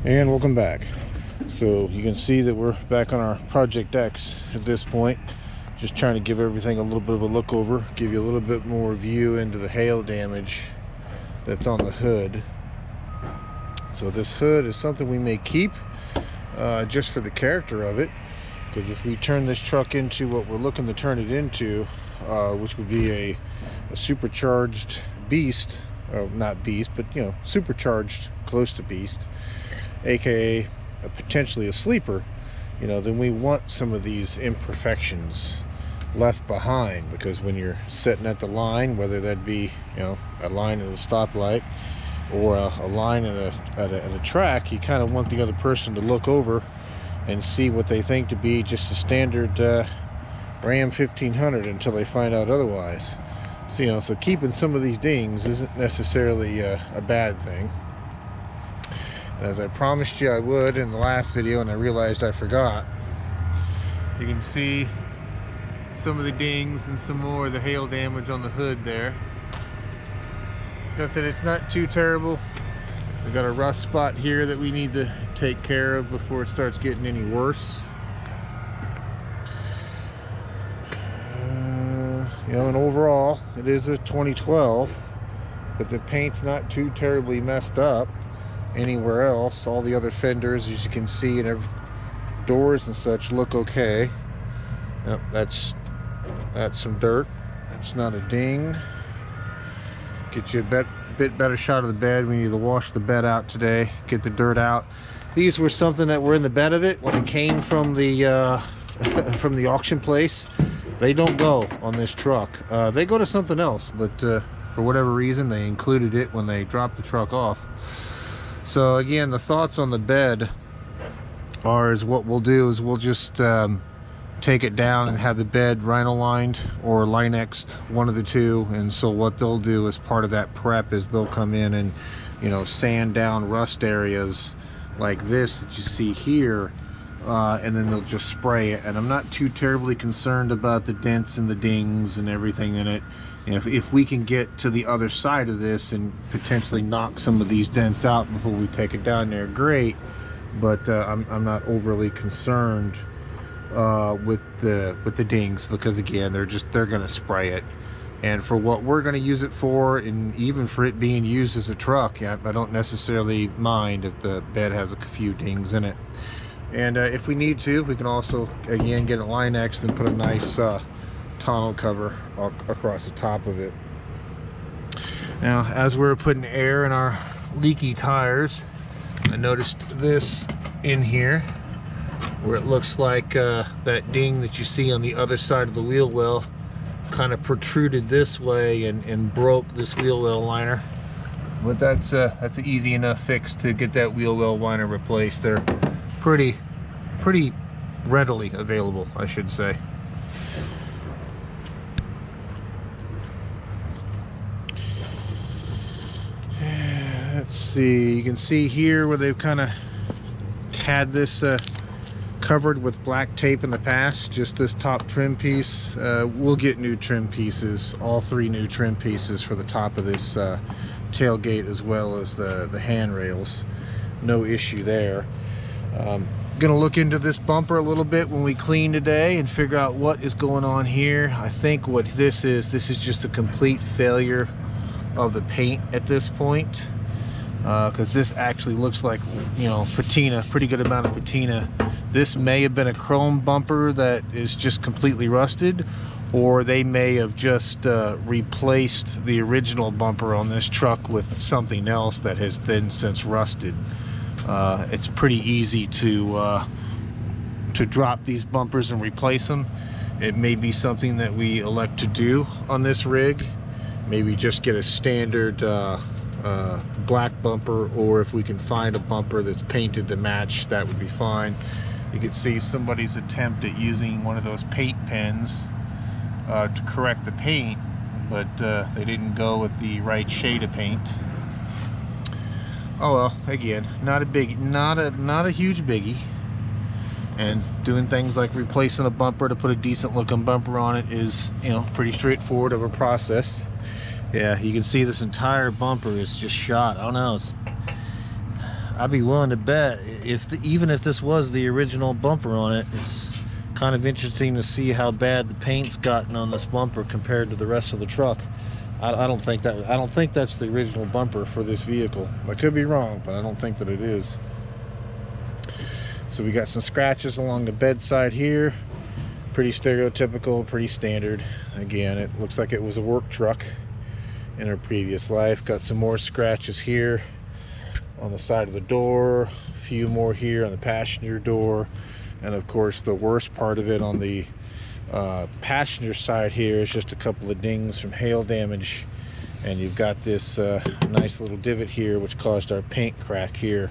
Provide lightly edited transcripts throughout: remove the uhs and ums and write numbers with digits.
And welcome back. So you can see that we're back on our Project X at this point, just trying to give everything a little bit of a look over, give you a little bit more view into the hail damage that's on the hood. So this hood is something we may keep just for the character of it, because if we turn this truck into what we're looking to turn it into, which would be a supercharged beast, or not beast, but you know, supercharged close to beast, aka potentially a sleeper, you know, then we want some of these imperfections left behind, because when you're sitting at the line, whether that be, you know, a line at a stoplight or a line at a track, you kind of want the other person to look over and see what they think to be just a standard Ram 1500 until they find out otherwise. So, you know, so keeping some of these dings isn't necessarily a bad thing. As I promised you I would in the last video, and I realized I forgot, you can see some of the dings and some more of the hail damage on the hood there. Like I said, it's not too terrible. We've got a rust spot here that we need to take care of before it starts getting any worse. You know, and overall it is a 2012, but the paint's not too terribly messed up anywhere else. All the other fenders, as you can see, and doors and such look okay. Yep, that's some dirt. That's not a ding. Get you a bit better shot of the bed. We need to wash the bed out today, get the dirt out. These were something that were in the bed of it when it came from the from the auction place. They don't go on this truck. They go to something else, but for whatever reason they included it when they dropped the truck off. So again, the thoughts on the bed is what we'll do is we'll just take it down and have the bed rhino lined or Linexed, one of the two. And so what they'll do as part of that prep is they'll come in and, you know, sand down rust areas like this that you see here, and then they'll just spray it. And I'm not too terribly concerned about the dents and the dings and everything in it. If we can get to the other side of this and potentially knock some of these dents out before we take it down there, great. But I'm not overly concerned with the dings, because again, they're gonna spray it. And for what we're gonna use it for, and even for it being used as a truck, I don't necessarily mind if the bed has a few dings in it. And if we need to, we can also again get it Linexed and put a nice tonneau cover across the top of it. Now, as we're putting air in our leaky tires, I noticed this in here where it looks like that ding that you see on the other side of the wheel well kind of protruded this way and broke this wheel well liner. But that's an easy enough fix to get that wheel well liner replaced. They're pretty readily available, I should say. Let's see, you can see here where they've kind of had this covered with black tape in the past, just this top trim piece. We'll get new trim pieces, all three new trim pieces for the top of this tailgate, as well as the handrails. No issue there. Gonna look into this bumper a little bit when we clean today and figure out what is going on here. I think what this is just a complete failure of the paint at this point, because this actually looks like, you know, patina, pretty good amount of patina. This may have been a chrome bumper that is just completely rusted, or they may have just replaced the original bumper on this truck with something else that has then since rusted. It's pretty easy to drop these bumpers and replace them. It may be something that we elect to do on this rig. Maybe just get a standard black bumper, or if we can find a bumper that's painted to match, that would be fine. You can see somebody's attempt at using one of those paint pens to correct the paint, but they didn't go with the right shade of paint. Oh well, again, not a huge biggie. And doing things like replacing a bumper to put a decent looking bumper on it is, you know, pretty straightforward of a process. Yeah, you can see this entire bumper is just shot. I don't know, I'd be willing to bet even if this was the original bumper on it, it's kind of interesting to see how bad the paint's gotten on this bumper compared to the rest of the truck. I don't think that's the original bumper for this vehicle. I could be wrong, but I don't think that it is. So we got some scratches along the bedside here. Pretty stereotypical, pretty standard. Again, it looks like it was a work truck in her previous life. Got some more scratches here on the side of the door, a few more here on the passenger door, and of course the worst part of it on the passenger side here is just a couple of dings from hail damage, and you've got this nice little divot here which caused our paint crack here.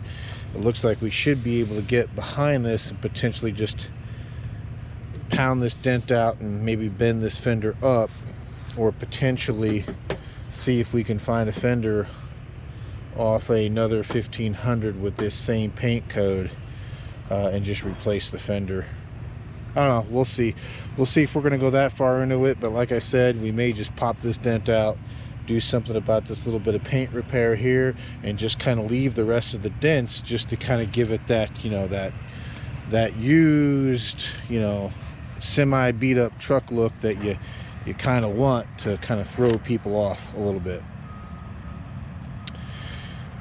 It looks like we should be able to get behind this and potentially just pound this dent out and maybe bend this fender up, or potentially see if we can find a fender off another 1500 with this same paint code and just replace the fender. I don't know, we'll see if we're gonna go that far into it, but like I said, we may just pop this dent out, do something about this little bit of paint repair here, and just kind of leave the rest of the dents just to kind of give it that, you know, that used, you know, semi beat up truck look that you kind of want to kind of throw people off a little bit.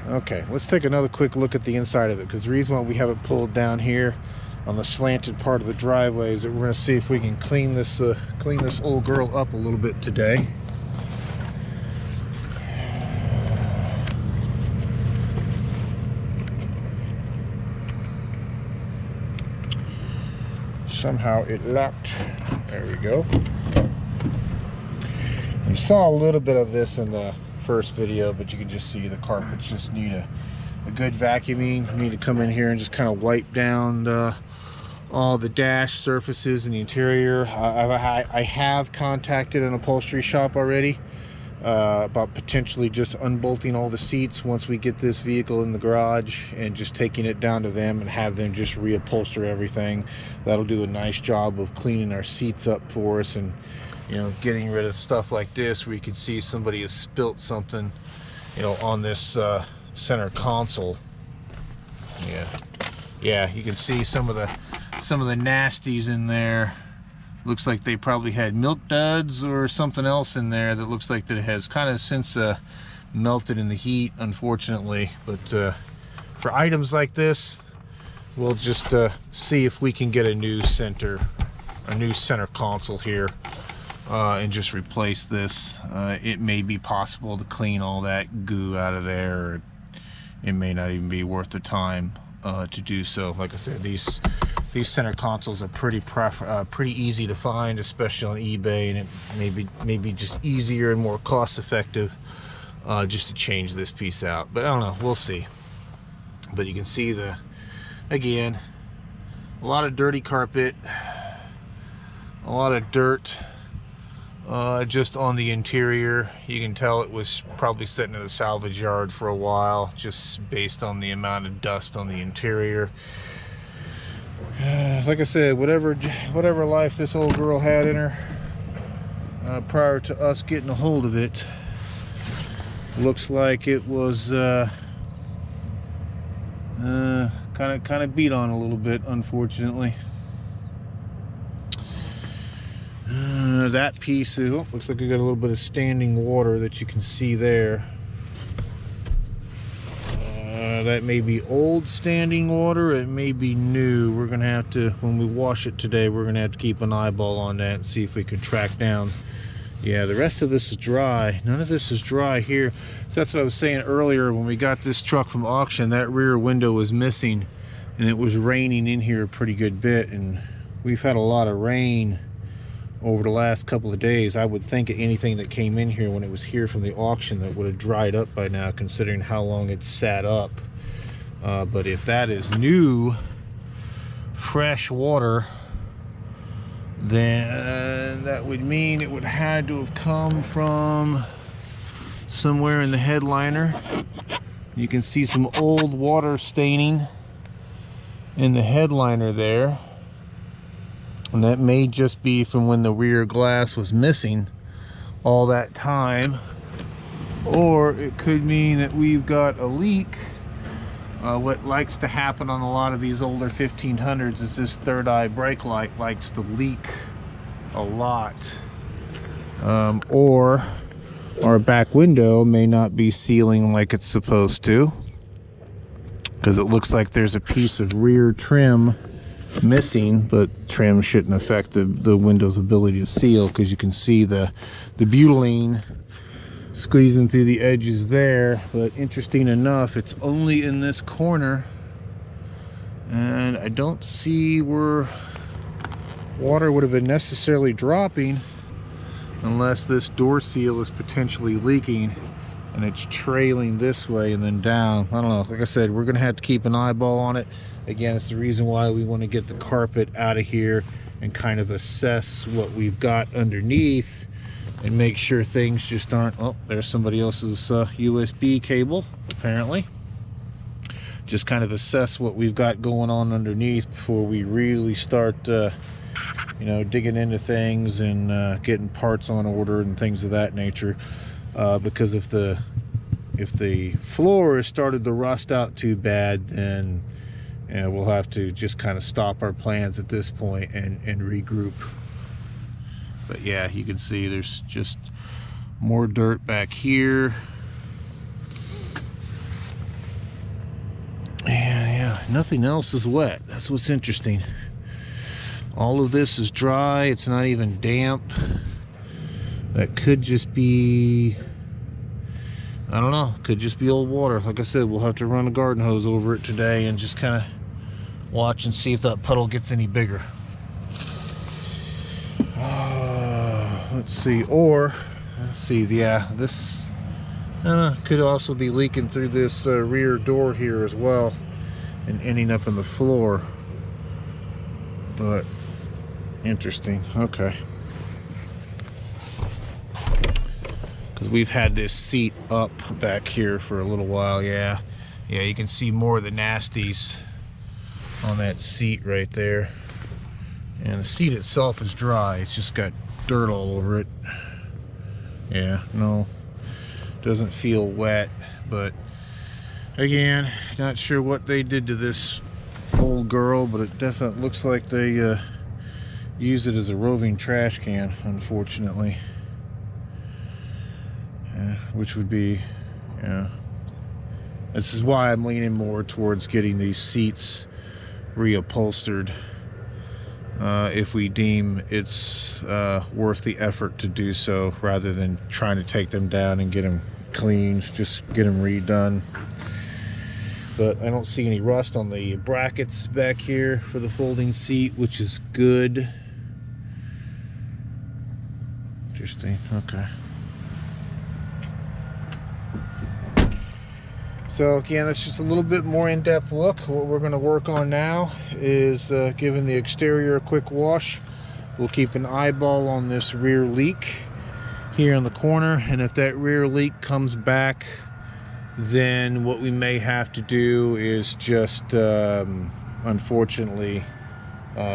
Okay, let's take another quick look at the inside of it, because the reason why we have it pulled down here on the slanted part of the driveway is that we're going to see if we can clean this old girl up a little bit today. Somehow it locked. There we go. You saw a little bit of this in the first video, but you can just see the carpets just need a good vacuuming. You need to come in here and just kind of wipe down all the dash surfaces and the interior. I have contacted an upholstery shop already about potentially just unbolting all the seats once we get this vehicle in the garage, and just taking it down to them and have them just reupholster everything. That'll do a nice job of cleaning our seats up for us, and you know, getting rid of stuff like this where you can see somebody has spilt something, you know, on this center console. Yeah, you can see some of the nasties in there. Looks like they probably had milk duds or something else in there that looks like that it has kind of since melted in the heat, unfortunately. But for items like this, we'll just see if we can get a new center console here and just replace this. It may be possible to clean all that goo out of there, or it may not even be worth the time to do so. Like I said, these center consoles are pretty easy to find, especially on eBay, and it may be just easier and more cost effective just to change this piece out. But I don't know, we'll see. But you can see again, a lot of dirty carpet, a lot of dirt just on the interior. You can tell it was probably sitting in a salvage yard for a while, just based on the amount of dust on the interior. Like I said, whatever life this old girl had in her prior to us getting a hold of it, looks like it was kind of beat on a little bit, unfortunately. That piece looks like we got a little bit of standing water that you can see there. That may be old standing water, it may be new. We're gonna have to, when we wash it today, we're gonna have to keep an eyeball on that and see if we can track down. Yeah, the rest of this is dry. None of this is dry here. So that's what I was saying earlier. When we got this truck from auction, that rear window was missing, and it was raining in here a pretty good bit, and we've had a lot of rain over the last couple of days. I would think anything that came in here when it was here from the auction that would have dried up by now, considering how long it sat up. But if that is new, fresh water, then that would mean it would have had to have come from somewhere in the headliner. You can see some old water staining in the headliner there. And that may just be from when the rear glass was missing all that time. Or it could mean that we've got a leak What likes to happen on a lot of these older 1500s is this third eye brake light likes to leak a lot. Or our back window may not be sealing like it's supposed to, because it looks like there's a piece of rear trim missing, but trim shouldn't affect the window's ability to seal, because you can see the butylene squeezing through the edges there. But interesting enough, it's only in this corner, and I don't see where water would have been necessarily dropping unless this door seal is potentially leaking and it's trailing this way and then down. I don't know. Like I said, we're gonna have to keep an eyeball on it. Again, it's the reason why we want to get the carpet out of here and kind of assess what we've got underneath and make sure things just aren't... Oh, there's somebody else's USB cable, apparently. Just kind of assess what we've got going on underneath before we really start you know, digging into things and getting parts on order and things of that nature. Because if the floor has started to rust out too bad, then we'll have to just kind of stop our plans at this point and regroup. But yeah, you can see there's just more dirt back here. Yeah, nothing else is wet. That's what's interesting. All of this is dry. It's not even damp. That could just be, I don't know, could just be old water. Like I said, we'll have to run a garden hose over it today and just kind of watch and see if that puddle gets any bigger. Let's see, or let's see, yeah, this could also be leaking through this rear door here as well and ending up in the floor. But interesting. Okay. Because we've had this seat up back here for a little while. Yeah, you can see more of the nasties on that seat right there. And the seat itself is dry. It's just got dirt all over it. Yeah, no, doesn't feel wet. But again, not sure what they did to this old girl, but it definitely looks like they use it as a roving trash can, unfortunately. Which would be, yeah, this is why I'm leaning more towards getting these seats reupholstered if we deem it's worth the effort to do so, rather than trying to take them down and get them cleaned, just get them redone. But I don't see any rust on the brackets back here for the folding seat, which is good. Interesting. Okay. So again, that's just a little bit more in-depth look. What we're going to work on now is giving the exterior a quick wash. We'll keep an eyeball on this rear leak here in the corner, and if that rear leak comes back, then what we may have to do is just unfortunately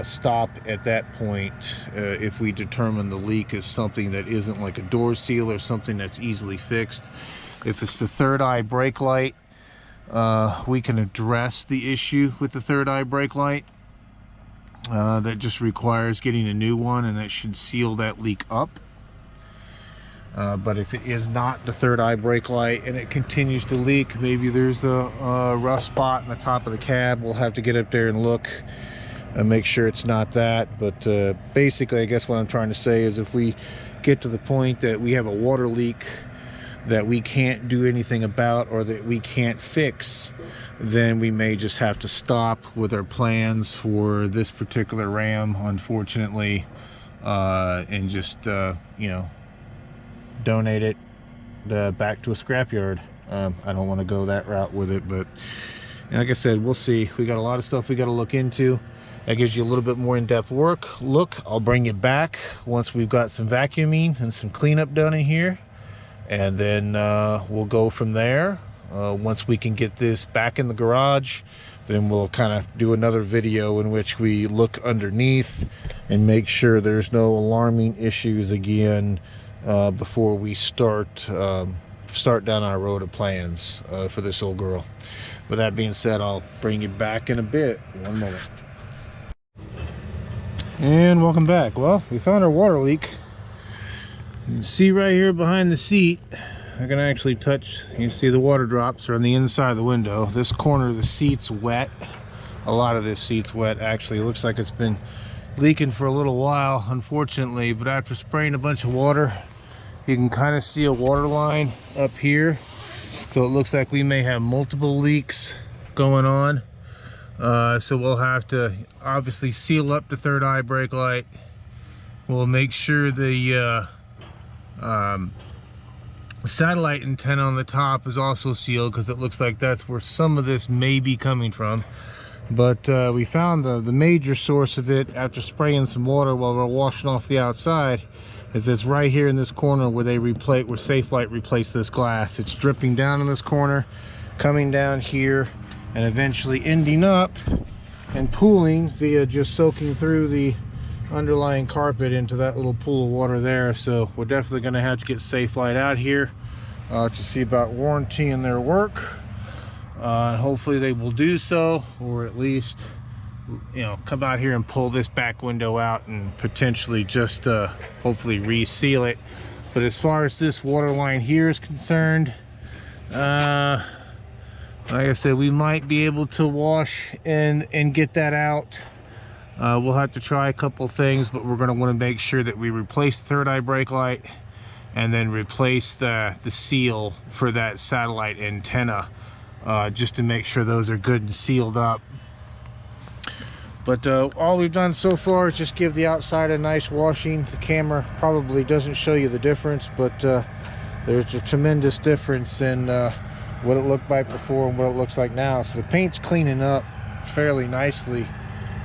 stop at that point if we determine the leak is something that isn't like a door seal or something that's easily fixed. If it's the third eye brake light, we can address the issue with the third eye brake light. That just requires getting a new one, and that should seal that leak up. But if it is not the third eye brake light and it continues to leak, maybe there's a rust spot in the top of the cab. We'll have to get up there and look and make sure it's not that. But basically, I guess what I'm trying to say is, if we get to the point that we have a water leak that we can't do anything about or that we can't fix, then we may just have to stop with our plans for this particular Ram, unfortunately, and just you know, donate it back to a scrapyard. I don't want to go that route with it, but like I said, we'll see. We got a lot of stuff we got to look into. That gives you a little bit more in-depth look. I'll bring you back once we've got some vacuuming and some cleanup done in here, and then we'll go from there. Once we can get this back in the garage, then we'll kind of do another video in which we look underneath and make sure there's no alarming issues again before we start down our road of plans for this old girl. with that being said, I'll bring you back in a bit. One moment. And welcome back. Well, we found our water leak. You can see right here behind the seat, I can actually touch, you can see the water drops are on the inside of the window. This corner of the seat's wet. A lot of this seat's wet actually. It looks like it's been leaking for a little while, unfortunately, but after spraying a bunch of water, you can kind of see a water line up here. So it looks like we may have multiple leaks going on. So we'll have to obviously seal up the third eye brake light. We'll make sure the satellite antenna on the top is also sealed, because it looks like that's where some of this may be coming from. But we found the major source of it after spraying some water while we're washing off the outside. Is it's right here in this corner where they replace, where Safelite replaced this glass. It's dripping down in this corner, coming down here, and eventually ending up and pooling via just soaking through the underlying carpet into that little pool of water there. So we're definitely going to have to get Safelite out here to see about warrantying their work. Hopefully they will do so, or at least, you know, come out here and pull this back window out and potentially just hopefully reseal it. But as far as this water line here is concerned, like I said, we might be able to wash and get that out. We'll have to try a couple things, but we're going to want to make sure that we replace the third eye brake light and then replace the seal for that satellite antenna, just to make sure those are good and sealed up. But all we've done so far is just give the outside a nice washing. The camera probably doesn't show you the difference, but there's a tremendous difference in what it looked like before and what it looks like now. So the paint's cleaning up fairly nicely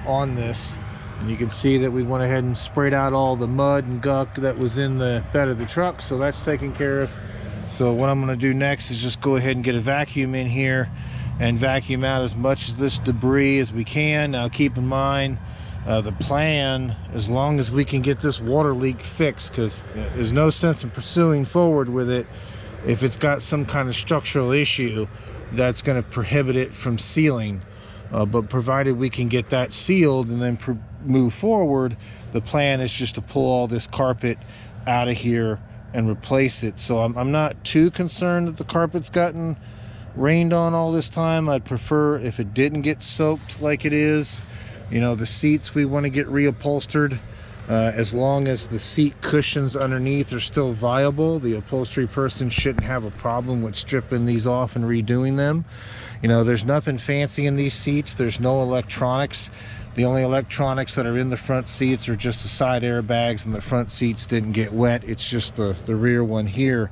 on this, and you can see that we went ahead and sprayed out all the mud and gunk that was in the bed of the truck, so that's taken care of. So what I'm going to do next is just go ahead and get a vacuum in here and vacuum out as much of this debris as we can. Now keep in mind, the plan, as long as we can get this water leak fixed, because there's no sense in pursuing forward with it if it's got some kind of structural issue that's going to prohibit it from sealing. But provided we can get that sealed and then move forward, the plan is just to pull all this carpet out of here and replace it. So I'm not too concerned that the carpet's gotten rained on all this time. I'd prefer if it didn't get soaked like it is. You know, the seats we want to get reupholstered. As long as the seat cushions underneath are still viable, the upholstery person shouldn't have a problem with stripping these off and redoing them. You know, there's nothing fancy in these seats. There's no electronics. The only electronics that are in the front seats are just the side airbags, and the front seats didn't get wet. It's just the rear one here.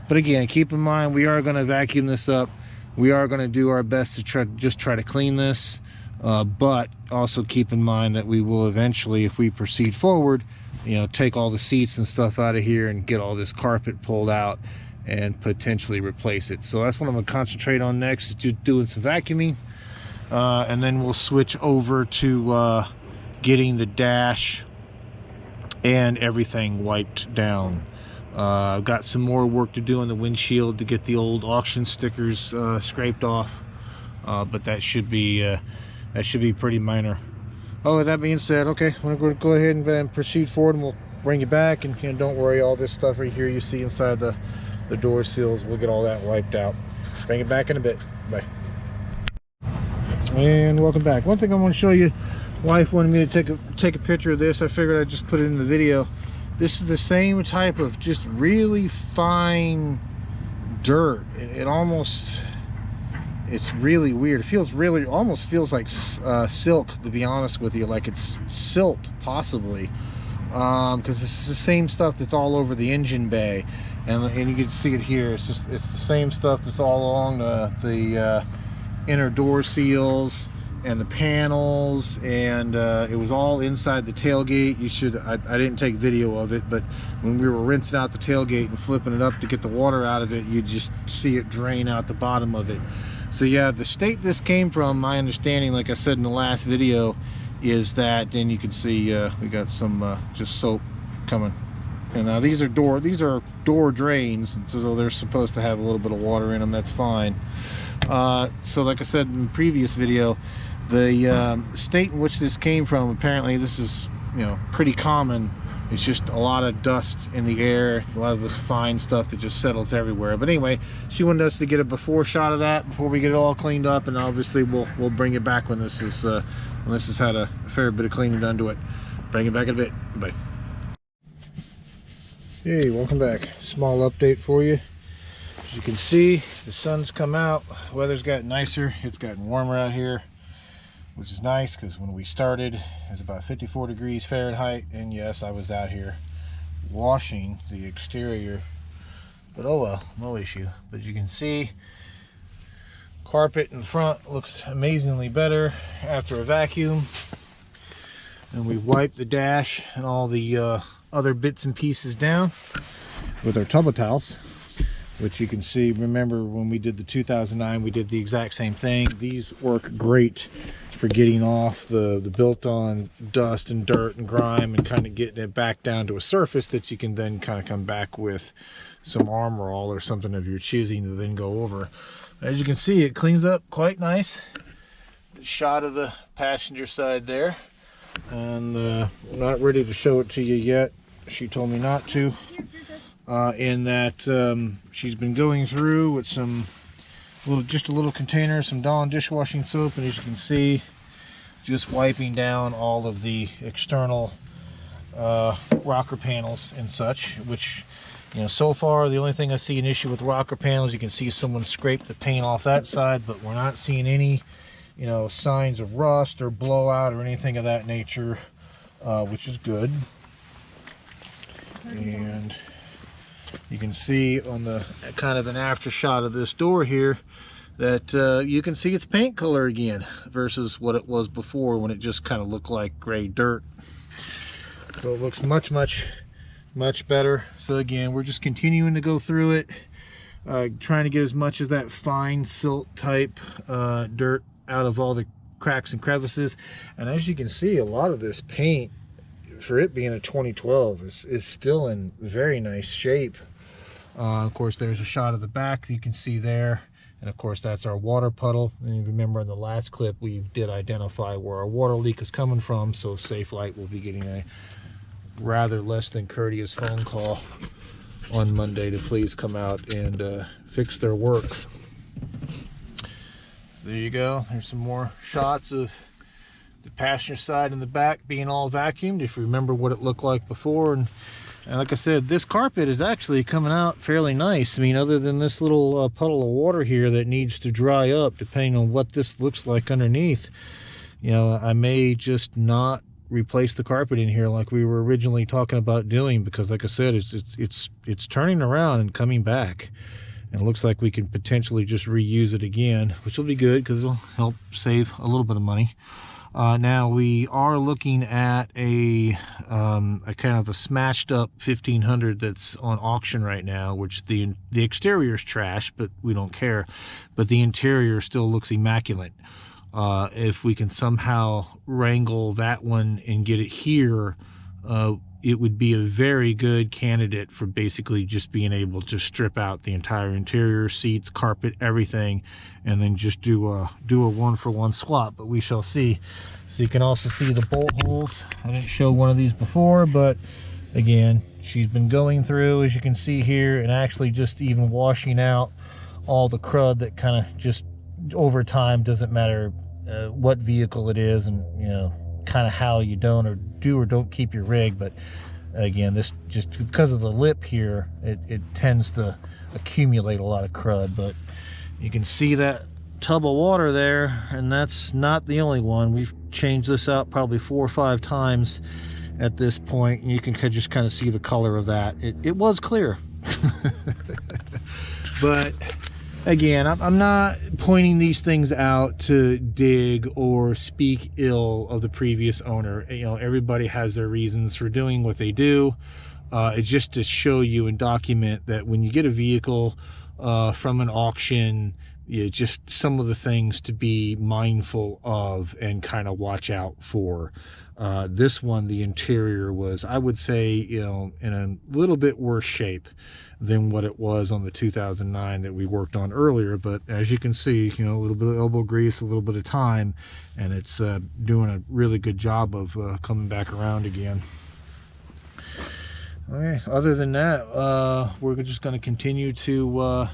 But again, keep in mind, we are going to vacuum this up. We are going to do our best to try to clean this. But also keep in mind that we will eventually, if we proceed forward, you know, take all the seats and stuff out of here and get all this carpet pulled out and potentially replace it. So that's what I'm going to concentrate on next, is just doing some vacuuming, and then we'll switch over to getting the dash and everything wiped down. I've got some more work to do on the windshield to get the old auction stickers scraped off, but that should be pretty minor. Oh, with that being said, okay, I'm going to go ahead and proceed forward, and we'll bring you back. And you know, don't worry, all this stuff right here you see inside the door seals, we'll get all that wiped out. Bring it back in a bit. Bye. And welcome back. One thing I want to show you, wife wanted me to take a picture of this. I figured I'd just put it in the video. This is the same type of just really fine dirt. It's really weird. It feels really, almost feels like silk, to be honest with you, like it's silt possibly, because it's the same stuff that's all over the engine bay, and you can see it here. It's the same stuff that's all along the inner door seals and the panels, and it was all inside the tailgate. I didn't take video of it, but when we were rinsing out the tailgate and flipping it up to get the water out of it, you just see it drain out the bottom of it. So yeah, the state this came from, my understanding, like I said in the last video, is that, and you can see we got some just soap coming. And now these are door drains, so they're supposed to have a little bit of water in them. That's fine. So like I said in the previous video, the state in which this came from, apparently this is, you know, pretty common. It's just a lot of dust in the air, a lot of this fine stuff that just settles everywhere. But anyway, she wanted us to get a before shot of that before we get it all cleaned up, and obviously we'll bring it back when this has had a fair bit of cleaning done to it. Bring it back in a bit. Bye. Hey, welcome back. Small update for you. As you can see, the sun's come out, weather's gotten nicer, it's gotten warmer out here, which is nice because when we started it was about 54 degrees Fahrenheit, and yes, I was out here washing the exterior, but oh well, no issue. But you can see carpet in front looks amazingly better after a vacuum, and we've wiped the dash and all the other bits and pieces down with our tub of towels, which you can see. Remember when we did the 2009, we did the exact same thing. These work great for getting off the built-on dust and dirt and grime and kind of getting it back down to a surface that you can then kind of come back with some Armor All or something of your choosing to then go over. As you can see, it cleans up quite nice. The shot of the passenger side there, and I'm not ready to show it to you yet. She told me not to. In that she's been going through with just a little container, some Dawn dishwashing soap, and as you can see, just wiping down all of the external rocker panels and such, which, you know, so far the only thing I see an issue with rocker panels, you can see someone scrape the paint off that side, but we're not seeing any, you know, signs of rust or blowout or anything of that nature, which is good. And you can see on the kind of an after shot of this door here that you can see its paint color again versus what it was before when it just kind of looked like gray dirt. So it looks much better. So again, we're just continuing to go through it, trying to get as much of that fine silt type dirt out of all the cracks and crevices. And as you can see, a lot of this paint, for it being a 2012, is still in very nice shape. Of course, there's a shot of the back that you can see there, and of course that's our water puddle. And you remember in the last clip we did identify where our water leak is coming from, so Safe Light will be getting a rather less than courteous phone call on Monday to please come out and fix their work. So there you go. There's some more shots of the passenger side and the back being all vacuumed, if you remember what it looked like before. And like I said, this carpet is actually coming out fairly nice. I mean, other than this little puddle of water here that needs to dry up depending on what this looks like underneath, you know, I may just not replace the carpet in here like we were originally talking about doing, because like I said, it's turning around and coming back, and it looks like we can potentially just reuse it again, which will be good because it'll help save a little bit of money. Now we are looking at a kind of a smashed up 1500 that's on auction right now, which the exterior is trash, but we don't care, but the interior still looks immaculate. If we can somehow wrangle that one and get it here, it would be a very good candidate for basically just being able to strip out the entire interior, seats, carpet, everything, and then just do a one-for-one swap. But we shall see. So you can also see the bolt holes. I didn't show one of these before, but again, she's been going through, as you can see here, and actually just even washing out all the crud that kind of just over time, doesn't matter what vehicle it is, and you know, kind of how you do or don't keep your rig. But again, this just because of the lip here, it tends to accumulate a lot of crud. But you can see that tub of water there, and that's not the only one. We've changed this out probably 4 or 5 times at this point, and you can just kind of see the color of that. It was clear. But again, I'm not pointing these things out to dig or speak ill of the previous owner. You know, everybody has their reasons for doing what they do. It's just to show you and document that when you get a vehicle from an auction, just some of the things to be mindful of and kind of watch out for. This one, the interior was, I would say, in a little bit worse shape than what it was on the 2009 that we worked on earlier. But as you can see, a little bit of elbow grease, a little bit of time, and it's doing a really good job of coming back around again. Okay, other than that, we're just going to continue to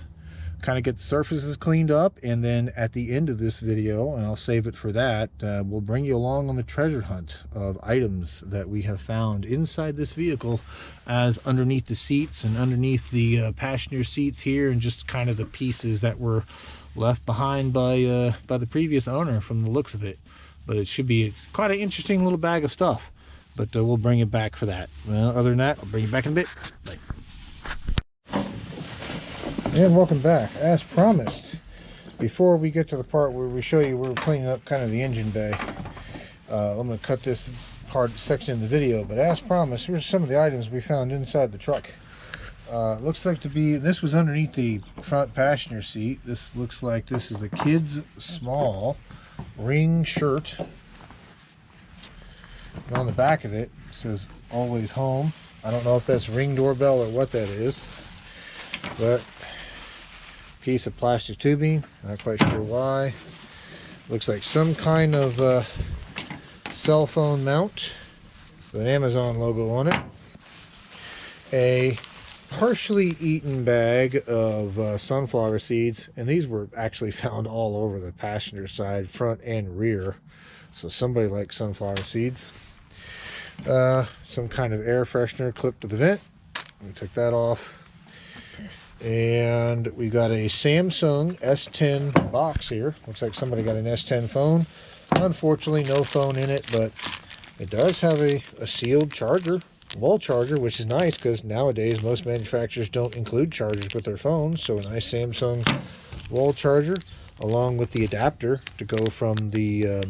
kind of get the surfaces cleaned up, and then at the end of this video, and I'll save it for that, we'll bring you along on the treasure hunt of items that we have found inside this vehicle, as underneath the seats and underneath the passenger seats here, and just kind of the pieces that were left behind by the previous owner from the looks of it. But it should be quite an interesting little bag of stuff, but we'll bring it back for that. Well, other than that, I'll bring you back in a bit. Bye. And welcome back. As promised, before we get to the part where we show you we're cleaning up kind of the engine bay, I'm going to cut this part section in the video, but as promised, here's some of the items we found inside the truck. Looks like to be, this was underneath the front passenger seat. This looks like this is the kids' small ring shirt. And on the back of it says always home. I don't know if that's Ring doorbell or what that is, but piece of plastic tubing, not quite sure why. Looks like some kind of cell phone mount with an Amazon logo on it. A partially eaten bag of sunflower seeds, and these were actually found all over the passenger side, front and rear, so somebody likes sunflower seeds. Some kind of air freshener clipped to the vent. We took that off. And we got a Samsung S10 box here. Looks like somebody got an S10 phone. Unfortunately, no phone in it, but it does have a sealed charger, wall charger, which is nice because nowadays most manufacturers don't include chargers with their phones. So a nice Samsung wall charger, along with the adapter to go from the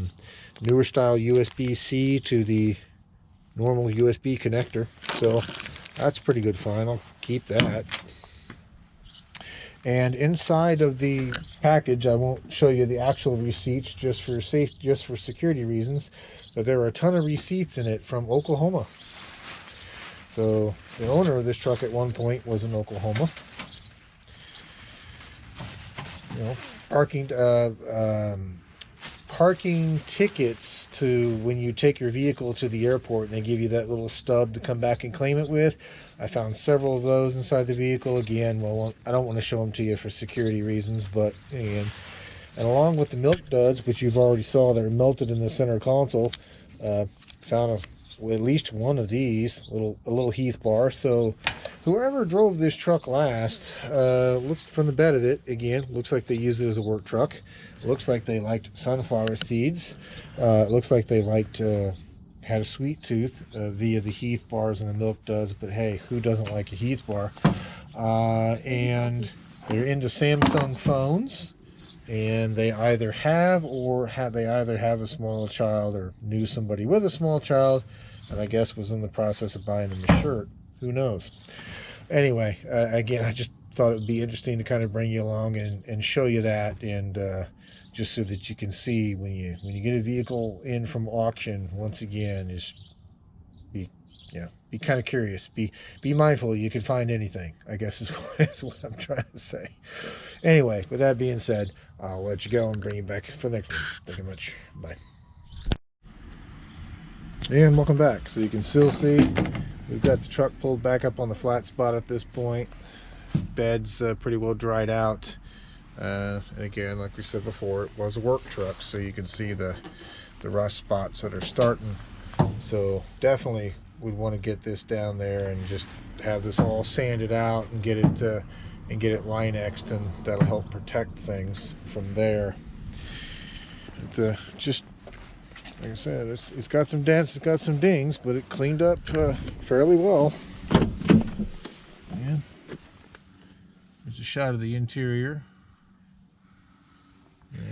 newer style USB-C to the normal USB connector. So that's pretty good find. I'll keep that. And inside of the package, I won't show you the actual receipts just for security reasons, but there are a ton of receipts in it from Oklahoma. So the owner of this truck at one point was in Oklahoma. Parking tickets to when you take your vehicle to the airport, and they give you that little stub to come back and claim it with. I found several of those inside the vehicle. Again, well, I don't want to show them to you for security reasons, but again, and along with the milk duds, which you've already saw, they're melted in the center console. Found at least one of these, a little Heath bar. So whoever drove this truck last, looks from the bed of it, again, looks like they used it as a work truck. Looks like they liked sunflower seeds. Looks like they liked, had a sweet tooth via the Heath bars and the milk duds, but hey, who doesn't like a Heath bar? And they're into Samsung phones, and they either have a small child or knew somebody with a small child, and I guess was in the process of buying them a shirt. Who knows? Anyway, again, I just thought it would be interesting to kind of bring you along and show you that, and just so that you can see when you get a vehicle in from auction, once again, is be kind of curious, be mindful. You can find anything, I guess is what I'm trying to say. Anyway, with that being said, I'll let you go and bring you back for the next one. Thank you much. Bye. And welcome back. So you can still see we've got the truck pulled back up on the flat spot at this point. Bed's pretty well dried out. And again, like we said before, it was a work truck, so you can see the rust spots that are starting. So definitely would want to get this down there and just have this all sanded out and get it Line-X'd, and that'll help protect things from there. But, just like I said, it's got some dents, it's got some dings, but it cleaned up fairly well. Yeah. There's a shot of the interior.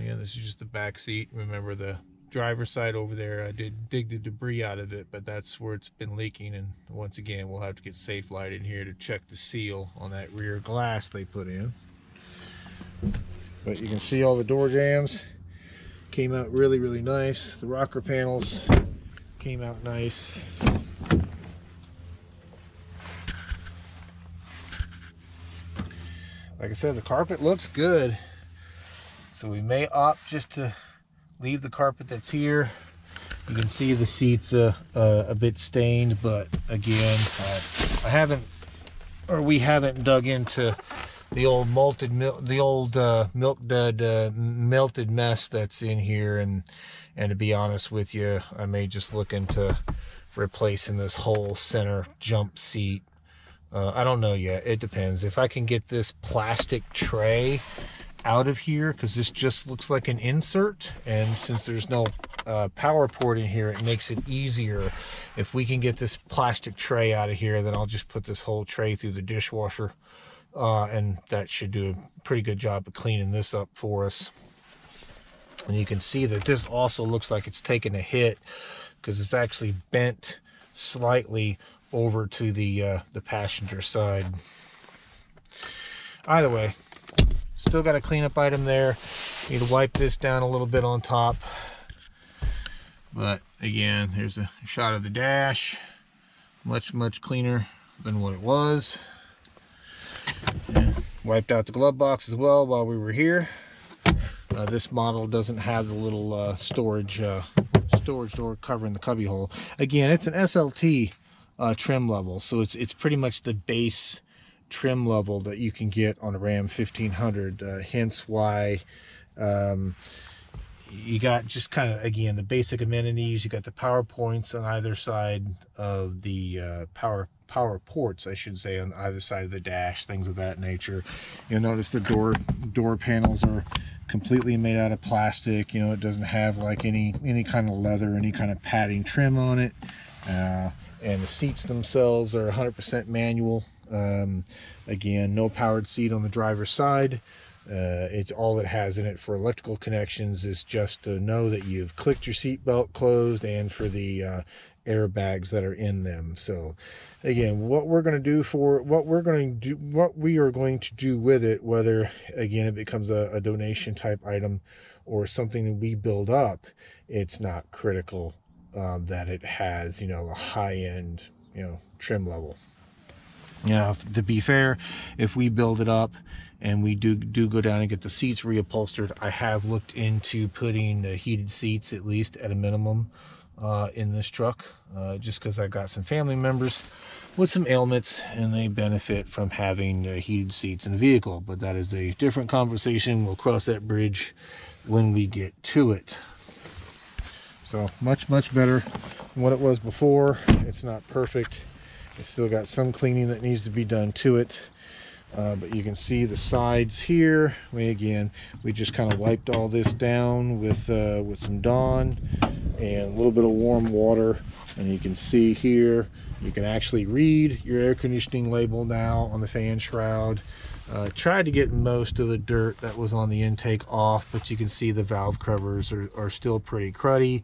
Yeah, this is just the back seat. Remember, the driver's side over there, I did dig the debris out of it, but that's where it's been leaking. And once again, we'll have to get Safe Light in here to check the seal on that rear glass they put in. But you can see all the door jambs came out really, really nice. The rocker panels came out nice. Like I said, the carpet looks good. So we may opt just to leave the carpet that's here. You can see the seats a bit stained, but again, we haven't dug into the old milk dud melted mess that's in here, and to be honest with you, I may just look into replacing this whole center jump seat. I don't know yet. It depends. If I can get this plastic tray out of here, because this just looks like an insert, and since there's no power port in here, it makes it easier. If we can get this plastic tray out of here, then I'll just put this whole tray through the dishwasher, and that should do a pretty good job of cleaning this up for us. And you can see that this also looks like it's taken a hit, because it's actually bent slightly over to the passenger side. Either way, still got a cleanup item there. Need to wipe this down a little bit on top. But again, here's a shot of the dash. Much cleaner than what it was. And wiped out the glove box as well while we were here. This model doesn't have the little storage door covering the cubby hole. Again, it's an SLT trim level, so it's pretty much the base trim level that you can get on a Ram 1500. Hence why you got just kind of, again, the basic amenities. You got the power points on either side of the power ports, I should say, on either side of the dash, things of that nature. You'll notice the door panels are completely made out of plastic. You know, it doesn't have like any kind of leather, any kind of padding trim on it. And the seats themselves are 100% manual. Again, no powered seat on the driver's side. It's all it has in it for electrical connections is just to know that you've clicked your seat belt closed, and for the airbags that are in them. So again, what we are going to do with it, whether again it becomes a donation type item or something that we build up, it's not critical that it has, you know, a high-end, you know, trim level. You know, to be fair, if we build it up and we do go down and get the seats reupholstered, I have looked into putting heated seats, at least at a minimum, in this truck, just because I've got some family members with some ailments and they benefit from having heated seats in the vehicle. But that is a different conversation. We'll cross that bridge when we get to it. So much better than what it was before. It's not perfect. It's still got some cleaning that needs to be done to it. But you can see the sides here. We just kind of wiped all this down with some Dawn and a little bit of warm water. And you can see here, you can actually read your air conditioning label now on the fan shroud. Tried to get most of the dirt that was on the intake off, but you can see the valve covers are still pretty cruddy.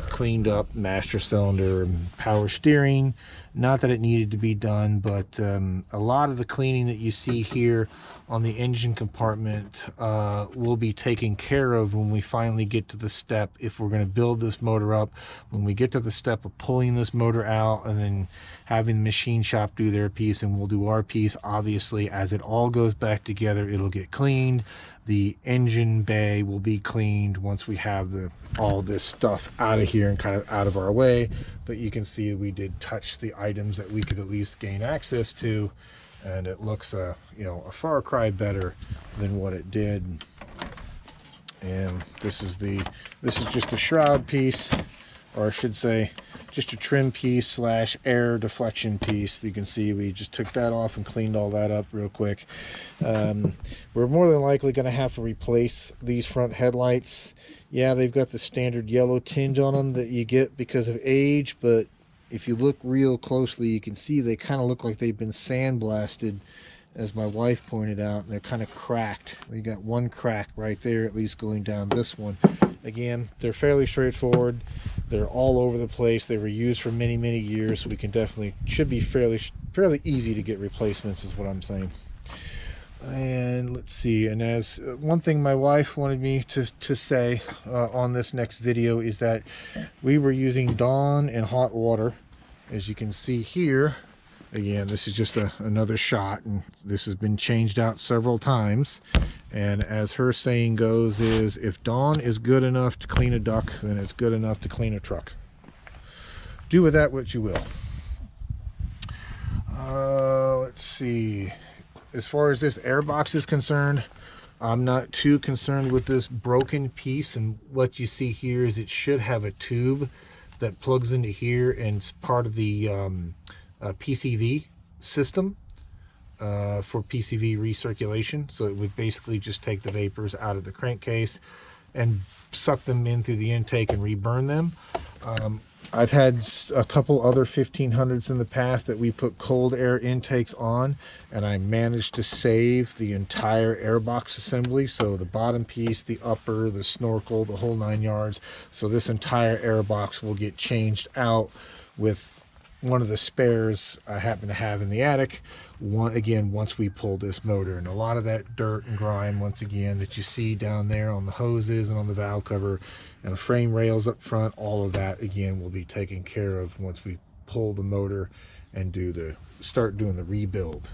Cleaned up master cylinder and power steering. Not that it needed to be done, but a lot of the cleaning that you see here on the engine compartment will be taken care of when we finally get to the step, if we're going to build this motor up, when we get to the step of pulling this motor out and then having the machine shop do their piece and we'll do our piece. Obviously, as it all goes back together, it'll get cleaned. The engine bay will be cleaned once we have all this stuff out of here and kind of out of our way. But you can see we did touch the items that we could at least gain access to, and it looks you know, a far cry better than what it did. And this is just a shroud piece, or I should say just a trim piece slash air deflection piece. You can see we just took that off and cleaned all that up real quick. We're more than likely going to have to replace these front headlights. Yeah, they've got the standard yellow tinge on them that you get because of age, but if you look real closely, you can see they kind of look like they've been sandblasted, as my wife pointed out, and they're kind of cracked. They got one crack right there, at least going down this one. Again, they're fairly straightforward. They're all over the place. They were used for many years, so we can should be fairly easy to get replacements, is what I'm saying. And let's see, and as one thing my wife wanted me to say on this next video is that we were using Dawn and hot water. As you can see here, again, this is just another shot, and this has been changed out several times. And as her saying goes is, if Dawn is good enough to clean a duck, then it's good enough to clean a truck. Do with that what you will. Let's see. As far as this air box is concerned, I'm not too concerned with this broken piece. And what you see here is it should have a tube that plugs into here, and it's part of the PCV system for PCV recirculation. So it would basically just take the vapors out of the crankcase and suck them in through the intake and reburn them. I've had a couple other 1500s in the past that we put cold air intakes on, and I managed to save the entire airbox assembly. So the bottom piece, the upper, the snorkel, the whole 9 yards. So this entire airbox will get changed out with one of the spares I happen to have in the attic. Again, once we pull this motor, and a lot of that dirt and grime, once again, that you see down there on the hoses and on the valve cover and the frame rails up front, all of that again will be taken care of once we pull the motor and start doing the rebuild.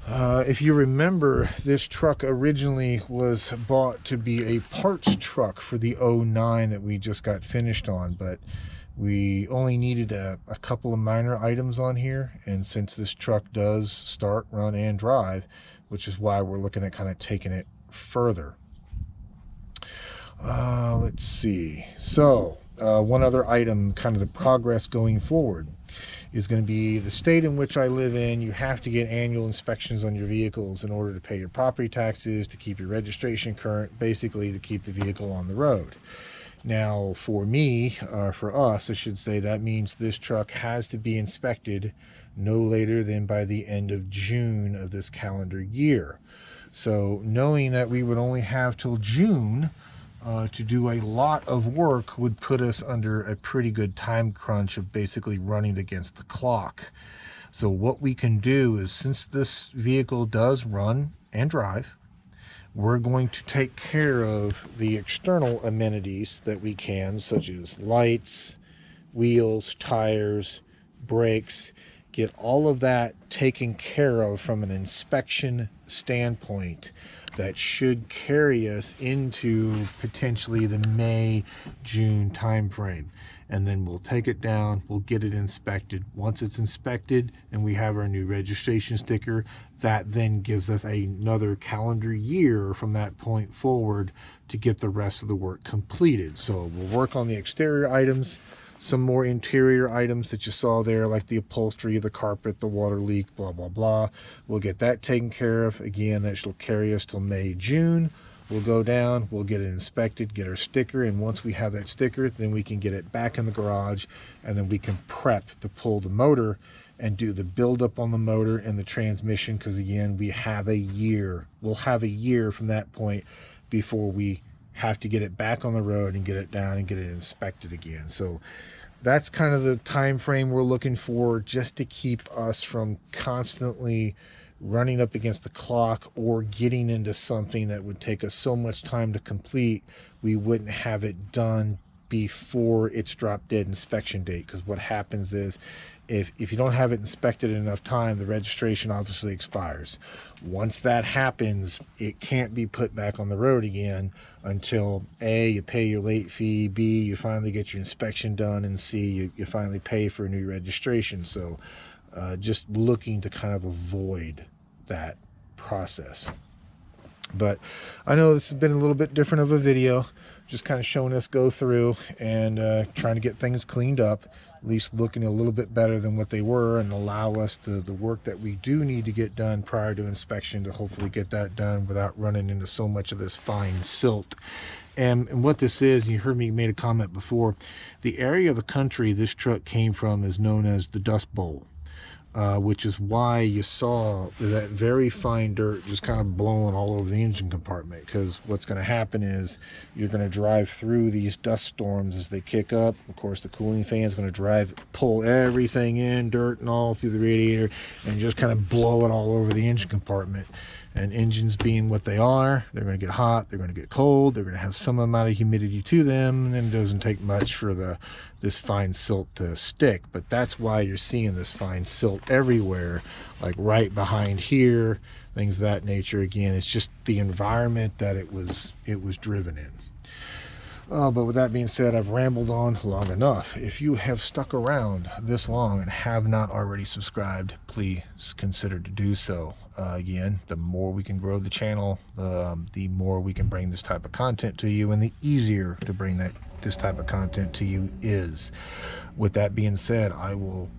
If you remember, this truck originally was bought to be a parts truck for the 09 that we just got finished on, but we only needed a couple of minor items on here, and since this truck does start, run, and drive, which is why we're looking at kind of taking it further. Let's see. So one other item, kind of the progress going forward, is going to be the state in which I live in. You have to get annual inspections on your vehicles in order to pay your property taxes, to keep your registration current, basically to keep the vehicle on the road. Now, for me, for us, I should say, that means this truck has to be inspected no later than by the end of June of this calendar year. So knowing that we would only have till June to do a lot of work would put us under a pretty good time crunch of basically running against the clock. So what we can do is, since this vehicle does run and drive, we're going to take care of the external amenities that we can, such as lights, wheels, tires, brakes, get all of that taken care of from an inspection standpoint. That should carry us into potentially the May-June time frame. And then we'll take it down, we'll get it inspected. Once it's inspected and we have our new registration sticker, that then gives us another calendar year from that point forward to get the rest of the work completed. So we'll work on the exterior items, some more interior items that you saw there, like the upholstery, the carpet, the water leak, blah, blah, blah. We'll get that taken care of. Again, that shall carry us till May, June. We'll go down, we'll get it inspected, get our sticker, and once we have that sticker, then we can get it back in the garage, and then we can prep to pull the motor and do the buildup on the motor and the transmission, because again, we have a year. We'll have a year from that point before we have to get it back on the road and get it down and get it inspected again. So that's kind of the time frame we're looking for, just to keep us from constantly running up against the clock or getting into something that would take us so much time to complete we wouldn't have it done before its drop dead inspection date. Because what happens is, if you don't have it inspected in enough time, the registration obviously expires. Once that happens, it can't be put back on the road again until A, you pay your late fee, B, you finally get your inspection done, and C, you finally pay for a new registration. So just looking to kind of avoid that process. But I know this has been a little bit different of a video, just kind of showing us go through and trying to get things cleaned up, at least looking a little bit better than what they were, and allow us to the work that we do need to get done prior to inspection to hopefully get that done without running into so much of this fine silt. And what this is, you heard me made a comment before, the area of the country this truck came from is known as the Dust Bowl. Which is why you saw that very fine dirt just kind of blowing all over the engine compartment, because what's going to happen is you're going to drive through these dust storms as they kick up. Of course, the cooling fan is going to pull everything in, dirt and all through the radiator, and just kind of blow it all over the engine compartment. And engines being what they are, they're going to get hot, they're going to get cold, they're going to have some amount of humidity to them, and it doesn't take much for this fine silt to stick. But that's why you're seeing this fine silt everywhere, like right behind here, things of that nature. Again, it's just the environment that it was driven in. But with that being said, I've rambled on long enough. If you have stuck around this long and have not already subscribed, please consider to do so. Again, the more we can grow the channel, the more we can bring this type of content to you, and the easier to bring this type of content to you is. With that being said, I will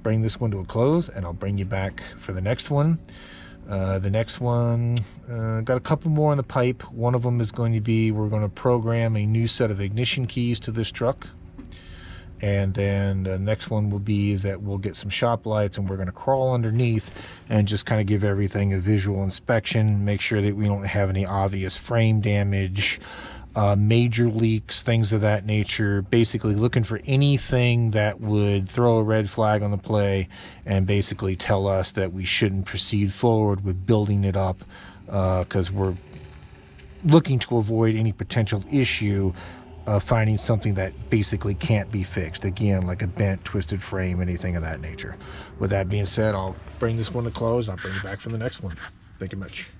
bring this one to a close, and I'll bring you back for the next one. The next one, got a couple more in the pipe. One of them is going to be, we're going to program a new set of ignition keys to this truck. And then the next one will be is that we'll get some shop lights, and we're going to crawl underneath and just kind of give everything a visual inspection, make sure that we don't have any obvious frame damage, major leaks, things of that nature. Basically looking for anything that would throw a red flag on the play and basically tell us that we shouldn't proceed forward with building it up, because we're looking to avoid any potential issue of finding something that basically can't be fixed. Again, like a bent, twisted frame, anything of that nature. With that being said, I'll bring this one to close. I'll bring you back for the next one. Thank you much.